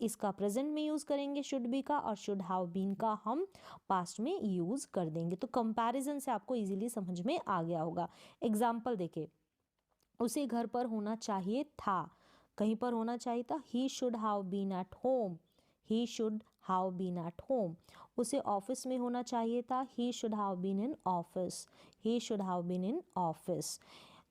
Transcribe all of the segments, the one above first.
इसका प्रेजेंट में यूज करेंगे शुड बी का, और शुड हैव बीन का हम पास्ट में यूज कर देंगे। तो कंपैरिजन से आपको इजीली समझ में आ गया होगा। एग्जाम्पल देखिए, उसे घर पर होना चाहिए था, कहीं पर होना चाहिए था, he should have been at home, he should have been at home. उसे ऑफिस में होना चाहिए था, he should have been in office, he should have been in office.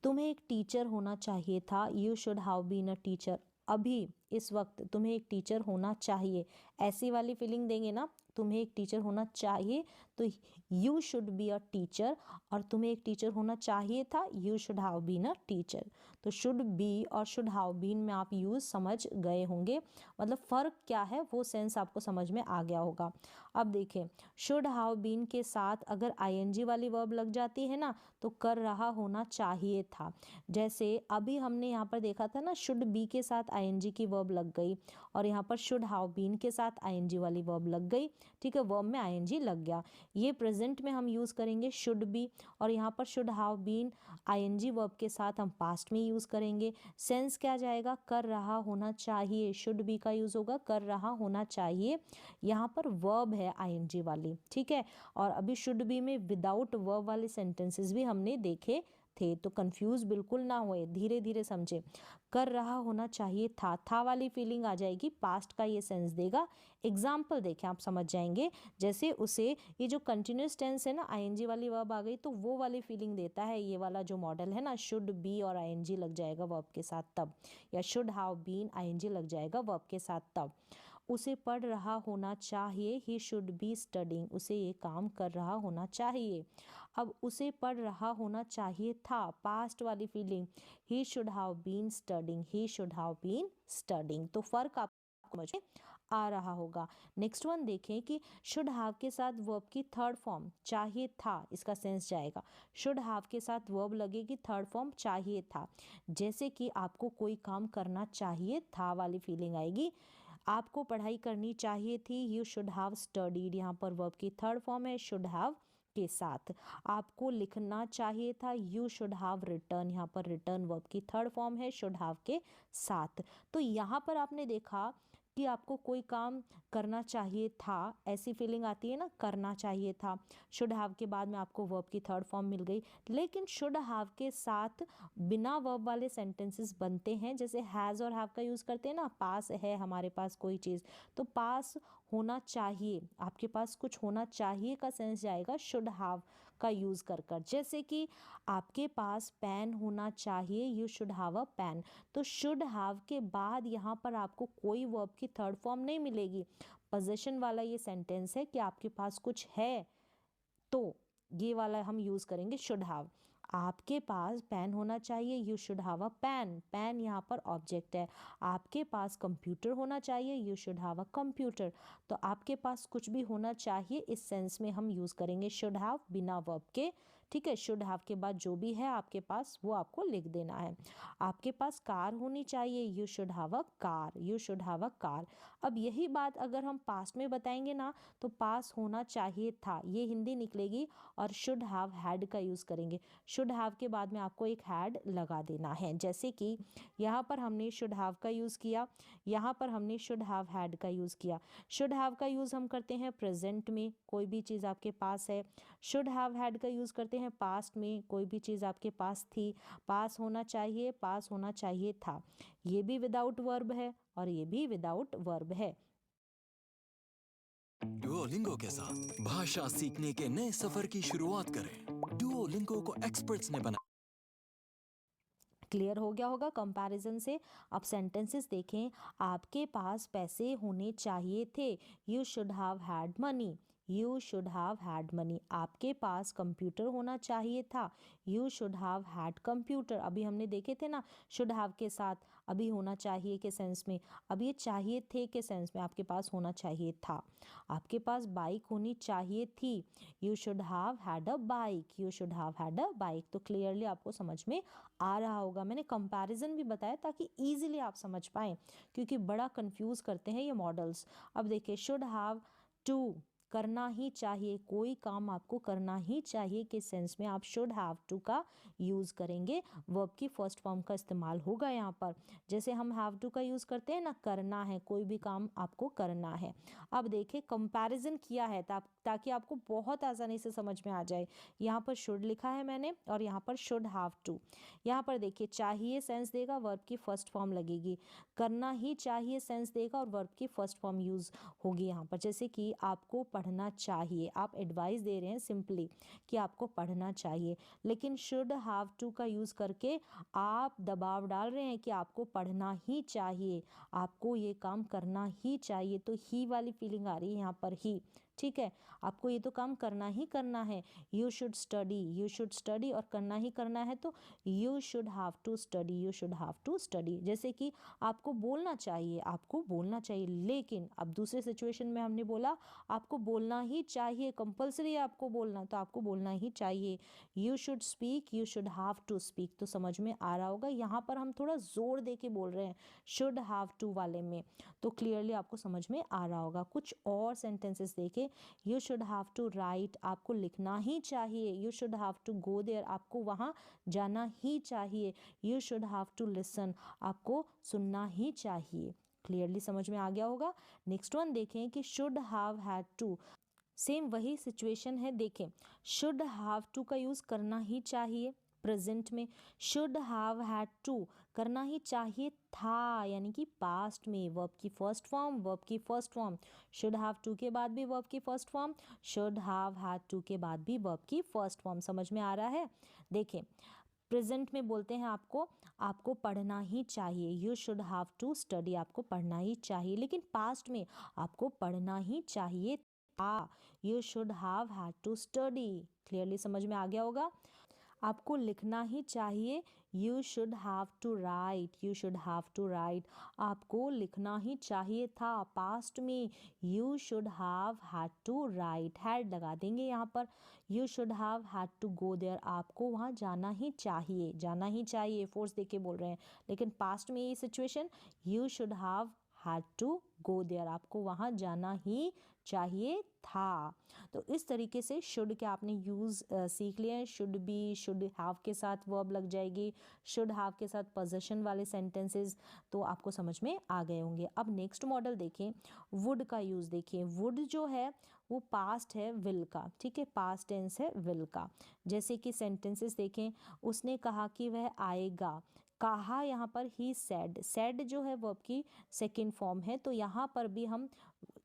तुम्हें एक टीचर होना चाहिए था, you should have been a teacher. अभी इस वक्त तुम्हें एक टीचर होना चाहिए, ऐसी वाली फीलिंग देंगे ना, तुम्हें एक टीचर होना चाहिए तो you should be a teacher, और तुम्हें एक टीचर होना चाहिए था, you should have been a teacher. तो शुड बी और शुड हैव बीन में आप यूज समझ गए होंगे, मतलब फर्क क्या है वो सेंस आपको समझ में आ गया होगा। अब देखें, शुड हैव बीन के साथ अगर आईएनजी वाली वर्ब लग जाती है ना, तो कर रहा होना चाहिए था। जैसे अभी हमने यहाँ पर देखा था ना, शुड बी के साथ आईएनजी की वर्ब लग गई, और यहाँ पर शुड हैव बीन के साथ आईएनजी वाली वर्ब लग गई, ठीक है, वर्ब में आईएनजी लग गया। ये प्रेजेंट में हम यूज करेंगे शुड बी, और यहाँ पर should have been ING verb के साथ हम पास्ट में यूज करेंगे। सेंस क्या जाएगा, कर रहा होना चाहिए, शुड बी का यूज होगा कर रहा होना चाहिए, यहाँ पर वर्ब है आईएनजी वाली, ठीक है। और अभी शुड बी में विदाउट वर्ब वाले सेंटेंसेस भी हमने देखे थे, तो कंफ्यूज बिल्कुल ना होए, धीरे धीरे समझे। कर रहा होना चाहिए था वाली फीलिंग आ जाएगी, पास्ट का ये सेंस देगा। एग्जाम्पल देखें आप समझ जाएंगे, जैसे उसे ये जो कंटिन्यूस टेंस है ना, आईएनजी वाली वर्ब आ गई तो वो वाली फीलिंग देता है ये वाला जो मॉडल है ना, शुड बी और आईएनजी लग जाएगा वर्ब के साथ तब, या शुड हैव बीन आईएनजी लग जाएगा वर्ब के साथ तब। उसे पढ़ रहा होना चाहिए, ही शुड बी स्टडिंग, उसे ये काम कर रहा होना चाहिए। अब उसे पढ़ रहा होना चाहिए था, पास्ट वाली feeling, he should have been studying, he should have been studying. तो फर्क आपको समझ में आ रहा होगा। नेक्स्ट वन देखें कि शुड हैव के साथ वर्ब की थर्ड फॉर्म चाहिए था, इसका सेंस जाएगा, शुड हैव के साथ वर्ब लगेगी थर्ड फॉर्म चाहिए था। जैसे कि आपको कोई काम करना चाहिए था वाली फीलिंग आएगी, आपको पढ़ाई करनी चाहिए थी, यू शुड हैव स्टडीड, यहाँ पर वर्ब की थर्ड फॉर्म है शुड हैव के साथ। आपको लिखना चाहिए था, यू शुड हैव रिटर्न, यहाँ पर रिटर्न वर्ब की थर्ड फॉर्म है शुड हैव के साथ। तो यहाँ पर आपने देखा कि आपको कोई काम करना चाहिए था, ऐसी फीलिंग आती है ना, करना चाहिए था, शुड हैव के बाद में आपको वर्ब की थर्ड फॉर्म मिल गई। लेकिन शुड हैव के साथ बिना वर्ब वाले सेंटेंसेस बनते हैं, जैसे हैज़ और हैव का यूज़ करते हैं ना, पास है हमारे पास कोई चीज़, तो पास होना चाहिए, आपके पास कुछ होना चाहिए का सेंस जाएगा शुड हैव का यूज़ कर कर। जैसे कि आपके पास पेन होना चाहिए, you should have a pen, तो शुड हैव के बाद यहाँ पर आपको कोई वर्ब की थर्ड फॉर्म नहीं मिलेगी, पोजीशन वाला ये सेंटेंस है कि आपके पास कुछ है, तो ये वाला हम यूज करेंगे शुड हैव। आपके पास पेन होना चाहिए, you should have a pen, pen यहाँ पर ऑब्जेक्ट है। आपके पास कंप्यूटर होना चाहिए, you should have a computer, तो आपके पास कुछ भी होना चाहिए इस सेंस में हम यूज करेंगे शुड हैव बिना वर्ब के, ठीक है। शुड हैव के बाद जो भी है आपके पास वो आपको लिख देना है। आपके पास कार होनी चाहिए, you should have a car, you should have a car. अब यही बात अगर हम पास्ट में बताएंगे ना, तो पास होना चाहिए था ये हिंदी निकलेगी, और शुड हैव हैड का यूज़ करेंगे, शुड हैव के बाद में आपको एक हैड लगा देना है। जैसे कि यहाँ पर हमने शुड हैव का यूज़ किया, यहाँ पर हमने शुड हैव हैड का यूज़ किया। शुड हैव का यूज़ हम करते हैं प्रेजेंट में, कोई भी चीज़ आपके पास है। शुड हैव हैड का यूज़ करते हैं पास्ट में, कोई भी चीज़ आपके पास थी। पास होना चाहिए, पास होना चाहिए था, ये भी विदाउट वर्ब है और ये भी विदाउट वर्ब है। डुओलिंगो के साथ भाषा सीखने के नए सफर की शुरुआत करें। डुओलिंगो को एक्सपर्ट्स ने बनाया। क्लियर हो गया होगा कंपैरिजन से। अब सेंटेंसेस देखें, आपके पास पैसे होने चाहिए थे, you should have had money, you should have had money. आपके पास कंप्यूटर होना चाहिए था, you should have had computer. अभी हमने देखे थे ना, शुड हैव के साथ अभी होना चाहिए के सेंस में, अब ये चाहिए थे के सेंस में आपके पास होना चाहिए था। आपके पास बाइक होनी चाहिए थी, you should have had a bike, you should have had a bike. तो क्लियरली आपको समझ में आ रहा होगा। मैंने कंपैरिजन भी बताया ताकि इजीली आप समझ पाएं, क्योंकि बड़ा कंफ्यूज करते हैं ये मॉडल्स। अब देखिए, शुड हैव टू करना ही चाहिए, कोई काम आपको करना ही चाहिए के सेंस में आप शुड हैव टू का यूज़ करेंगे। वर्ब की फर्स्ट फॉर्म का इस्तेमाल होगा यहाँ पर। जैसे हम हैव टू का यूज़ करते हैं ना, करना है, कोई भी काम आपको करना है। अब देखिए कंपैरिजन किया है ताकि आपको बहुत आसानी से समझ में आ जाए। यहाँ पर शुड लिखा है मैंने और यहाँ पर शुड हैव टू। यहाँ पर देखिए चाहिए सेंस देगा, वर्ब की फर्स्ट फॉर्म लगेगी। करना ही चाहिए सेंस देगा और वर्ब की फर्स्ट फॉर्म यूज़ होगी यहाँ पर। जैसे कि आपको पढ़ना चाहिए, आप एडवाइस दे रहे हैं सिंपली कि आपको पढ़ना चाहिए, लेकिन शुड हैव टू का यूज़ करके आप दबाव डाल रहे हैं कि आपको पढ़ना ही चाहिए, आपको ये काम करना ही चाहिए। तो ही वाली फीलिंग आ रही है यहाँ पर, ही। ठीक है, आपको ये तो काम करना ही करना है। यू शुड स्टडी और करना ही करना है तो you should have to study, you should have to study. जैसे कि आपको बोलना चाहिए, लेकिन अब दूसरे सिचुएशन में हमने बोला आपको बोलना ही चाहिए, कंपल्सरी है आपको बोलना, तो आपको बोलना ही चाहिए। You should speak, you should have to speak. तो समझ में आ रहा होगा, यहाँ पर हम थोड़ा जोर दे के बोल रहे हैं शुड हैव टू वाले में, तो क्लियरली आपको समझ में आ रहा होगा। कुछ और सेंटेंसेस देखें। You should have to write, आपको लिखना ही चाहिए। You should have to go there, आपको वहाँ जाना ही चाहिए। You should have to listen, आपको सुनना ही चाहिए। क्लियरली समझ में आ गया होगा। नेक्स्ट वन देखें कि should have had to, same वही सिचुएशन है। देखें शुड हैव टू का यूज़ करना ही चाहिए प्रेजेंट में, शुड हैव हैड टू करना ही चाहिए था यानी कि पास्ट में, वर्ब की first form, should have to के बाद भी वर्ब की first form, should have had to के बाद भी वर्ब की फर्स्ट फॉर्म। समझ में आ रहा है। देखें प्रेजेंट में बोलते हैं आपको पढ़ना ही चाहिए, you should have to study, आपको पढ़ना ही चाहिए, लेकिन पास्ट में आपको पढ़ना ही चाहिए था, you should have had to study. Clearly समझ में आ गया होगा। आपको लिखना ही चाहिए, you should have to write, you should have to write, आपको लिखना ही चाहिए था पास्ट में, you should have had to write, had लगा देंगे यहाँ पर। You should have had to go there, आपको वहाँ जाना ही चाहिए, फोर्स देके बोल रहे हैं, लेकिन पास्ट में ये situation, you should have had to go there, आपको वहाँ जाना ही चाहिए था। तो इस तरीके से शुड के आपने यूज़ सीख लिए हैं। शुड बी, शुड हैव के साथ वर्ब लग जाएगी, शुड हैव के साथ पोजेशन वाले सेंटेंसेस, तो आपको समझ में आ गए होंगे। अब नेक्स्ट मॉडल देखें, वुड का यूज़ देखिए। वुड जो है वो पास्ट है विल का, ठीक है, पास्ट टेंस है विल का। जैसे कि सेंटेंसेस देखें, उसने कहा कि वह आएगा, कहा यहाँ पर ही सेड जो है वर्ब की सेकेंड फॉर्म है, तो यहाँ पर भी हम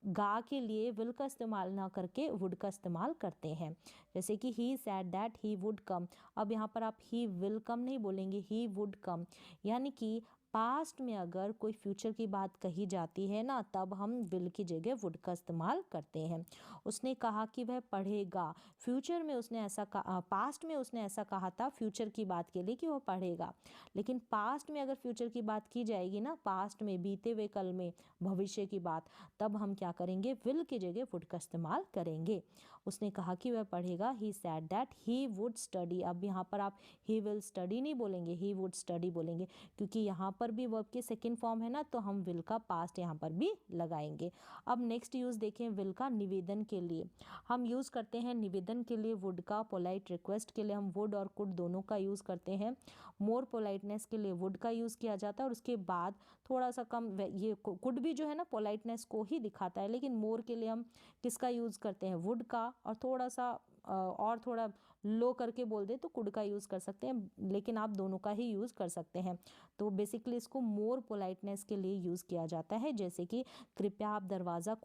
गा के लिए विल का इस्तेमाल ना करके वुड का इस्तेमाल करते हैं। जैसे कि he said that he would come, अब यहाँ पर आप ही विल कम नहीं बोलेंगे, ही वुड कम। यानी कि पास्ट में अगर कोई फ्यूचर की बात कही जाती है ना, तब हम विल की जगह वुड का इस्तेमाल करते हैं। उसने कहा कि वह पढ़ेगा, फ्यूचर में उसने ऐसा कहा, पास्ट में उसने ऐसा कहा था फ्यूचर की बात के लिए कि वह पढ़ेगा, लेकिन पास्ट में अगर फ्यूचर की बात की जाएगी ना, पास्ट में, बीते हुए कल में, भविष्य की बात, तब हम क्या करेंगे, विल की जगह वुड का इस्तेमाल करेंगे। उसने कहा कि वह पढ़ेगा, he said that he would study, अब यहाँ पर आप ही विल स्टडी नहीं बोलेंगे, ही वुड स्टडी बोलेंगे, क्योंकि यहाँ पर भी वर्ब की सेकेंड फॉर्म है ना, तो हम विल का पास्ट यहाँ पर भी लगाएंगे। अब नेक्स्ट यूज़ देखें विल का निवेदन के लिए। हम यूज़ करते हैं निवेदन के लिए वुड का, पोलाइट रिक्वेस्ट के लिए हम वुड और कुड दोनों का यूज़ करते हैं। मोर पोलाइटनेस के लिए वुड का यूज़ किया जाता है, और उसके बाद थोड़ा सा कम, ये कुड भी जो है ना पोलाइटनेस को ही दिखाता है, लेकिन मोर के लिए हम किसका यूज़ करते हैं, वुड का, और थोड़ा सा और थोड़ा लो करके बोल दे तो कुड का यूज़ कर सकते हैं, लेकिन आप दोनों का ही यूज़ कर सकते हैं। तो बेसिकली इसको मोर पोलाइटनेस के लिए यूज़ किया जाता है। जैसे कि कृपया आप दरवाज़ा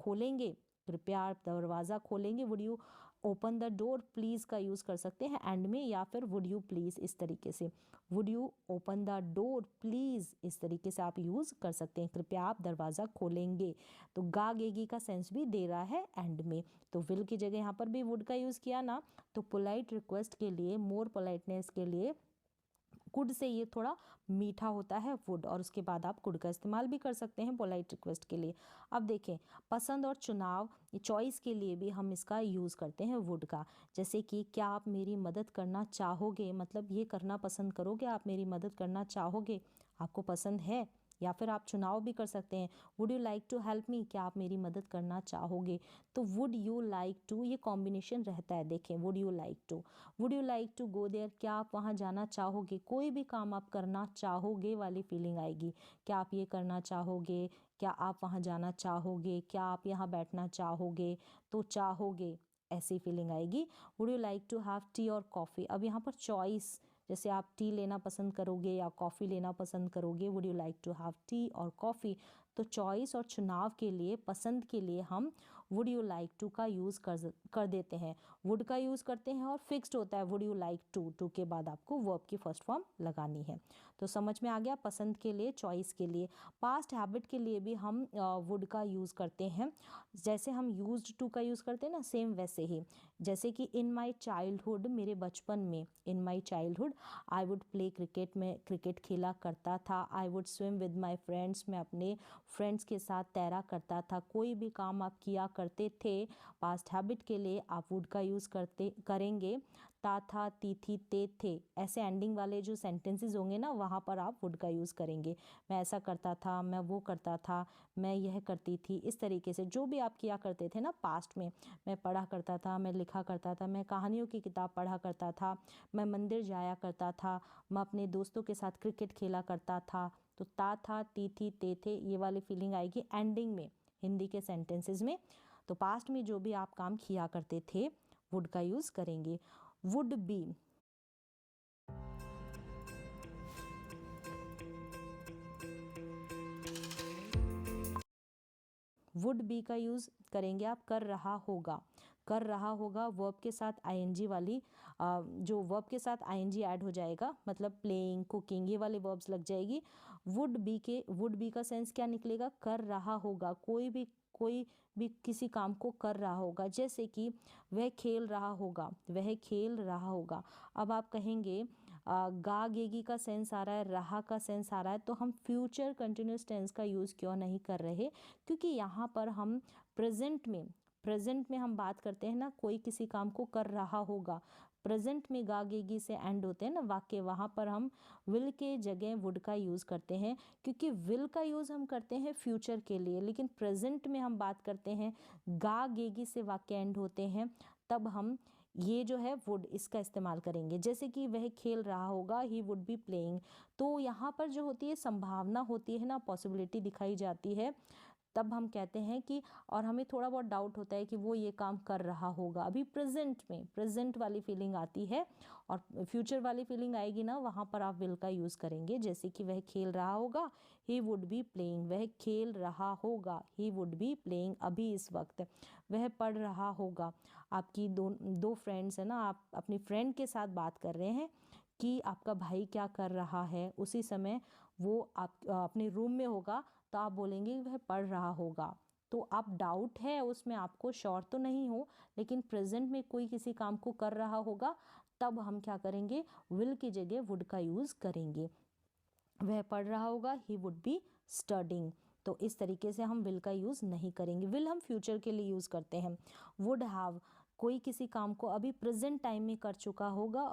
खोलेंगे, would you open the door, please का यूज़ कर सकते हैं एंड में, या फिर वुड यू प्लीज़, इस तरीके से would you open the door please, इस तरीके से आप यूज़ कर सकते हैं, कृपया आप दरवाज़ा खोलेंगे। तो गेगी का सेंस भी दे रहा है एंड में, तो विल की जगह यहाँ पर भी वुड का यूज़ किया ना, तो पोलाइट रिक्वेस्ट के लिए, मोर पोलाइटनेस के लिए कुड से ये थोड़ा मीठा होता है वुड, और उसके बाद आप कुड का इस्तेमाल भी कर सकते हैं पोलाइट रिक्वेस्ट के लिए। अब देखें पसंद और चुनाव, चॉइस के लिए भी हम इसका यूज़ करते हैं वुड का। जैसे कि क्या आप मेरी मदद करना चाहोगे, मतलब ये करना पसंद करोगे, आप मेरी मदद करना चाहोगे, आपको पसंद है या फिर आप चुनाव भी कर सकते हैं, would you like to help me, क्या आप मेरी मदद करना चाहोगे। तो वुड यू लाइक टू ये कॉम्बिनेशन रहता है, देखें would you like to go there, क्या आप वहाँ जाना चाहोगे। कोई भी काम आप करना चाहोगे वाली फीलिंग आएगी, क्या आप ये करना चाहोगे, क्या आप वहाँ जाना चाहोगे, क्या आप यहाँ बैठना चाहोगे, तो चाहोगे ऐसी फीलिंग आएगी। Would you like to have tea और कॉफ़ी, अब यहाँ पर चॉइस, जैसे आप टी लेना पसंद करोगे या कॉफ़ी लेना पसंद करोगे, would you like to have tea और कॉफ़ी। तो चॉइस और चुनाव के लिए, पसंद के लिए हम वुड यू लाइक टू का यूज़ कर देते हैं, वुड का यूज़ करते हैं और फिक्स्ड होता है वुड यू लाइक टू के बाद आपको वर्ब की फर्स्ट फॉर्म लगानी है। तो समझ में आ गया, पसंद के लिए, चॉइस के लिए। पास्ट हैबिट के लिए भी हम वुड का यूज़ करते हैं, जैसे हम यूज्ड टू का यूज़ करते हैं ना, सेम वैसे ही। जैसे कि इन माई चाइल्डहुड, मेरे बचपन में, in my childhood I would play cricket, में क्रिकेट खेला करता था। I would swim with my friends, मैं अपने फ्रेंड्स के साथ तैरा करता था। कोई भी काम आप किया करते थे, पास्ट हैबिट के लिए आप वुड का यूज़ करेंगे। था, थी, ते थे, ऐसे एंडिंग वाले जो सेंटेंसेस होंगे ना, वहाँ पर आप वुड का यूज़ करेंगे। मैं ऐसा करता था, मैं वो करता था, मैं यह करती थी, इस तरीके से जो भी आप किया करते थे ना पास्ट में, मैं पढ़ा करता था, मैं लिखा करता था, मैं कहानियों की किताब पढ़ा करता था, मैं मंदिर जाया करता था, मैं अपने दोस्तों के साथ क्रिकेट खेला करता था। तो था, थी, ते थे, ये वाली फीलिंग आएगी एंडिंग में हिंदी के सेंटेंसेस में। तो पास्ट में जो भी आप काम किया करते थे, वुड का यूज़ करेंगे। वुड बी, वुड बी का यूज़ करेंगे आप कर रहा होगा। कर रहा होगा वर्ब के साथ आईएनजी वाली, जो वर्ब के साथ आईएनजी ऐड हो जाएगा, मतलब प्लेइंग, कुकिंग, ये वाले वर्ब्स लग जाएगी। वुड बी का सेंस क्या निकलेगा, कर रहा होगा, कोई भी किसी काम को कर रहा होगा। जैसे कि वह खेल रहा होगा, वह खेल रहा होगा। अब आप कहेंगे गा गेगी का सेंस आ रहा है, रहा का सेंस आ रहा है, तो हम फ्यूचर कंटिन्यूस टेंस का यूज़ क्यों नहीं कर रहे, क्योंकि यहाँ पर हम प्रेजेंट में हम बात करते हैं ना, कोई किसी काम को कर रहा होगा, प्रेजेंट में गागेगी से एंड होते हैं ना वाक्य, वहाँ पर हम विल के जगह वुड का यूज़ करते हैं, क्योंकि विल का यूज़ हम करते हैं फ्यूचर के लिए, लेकिन प्रेजेंट में हम बात करते हैं गागेगी से वाक्य एंड होते हैं, तब हम ये जो है वुड, इसका इस्तेमाल करेंगे। जैसे कि वह खेल रहा होगा, ही वुड बी प्लेइंग, तो यहाँ पर जो होती है संभावना होती है ना, पॉसिबिलिटी दिखाई जाती है, तब हम कहते हैं कि, और हमें थोड़ा बहुत डाउट होता है कि वो ये काम कर रहा होगा, अभी प्रेजेंट में प्रेजेंट वाली फीलिंग आती है, और फ्यूचर वाली फीलिंग आएगी ना, वहाँ पर आप विल का यूज़ करेंगे। जैसे कि वह खेल रहा होगा, ही वुड बी प्लेइंग, वह खेल रहा होगा, ही वुड बी प्लेइंग अभी इस वक्त। वह पढ़ रहा होगा, आपकी दो फ्रेंड्स है ना, आप अपनी फ्रेंड के साथ बात कर रहे हैं कि आपका भाई क्या कर रहा है, उसी समय वो आप अपने रूम में होगा, तो आप बोलेंगे वह पढ़ रहा होगा। तो आप डाउट है उसमें, आपको श्योर तो नहीं हो, लेकिन प्रेजेंट में कोई किसी काम को कर रहा होगा, तब हम क्या करेंगे, विल की जगह वुड का यूज़ करेंगे। वह पढ़ रहा होगा, ही वुड बी स्टडिंग, तो इस तरीके से हम विल का यूज़ नहीं करेंगे। विल हम फ्यूचर के लिए यूज़ करते हैं। वुड हैव, कोई किसी काम को अभी प्रेजेंट टाइम में कर चुका होगा और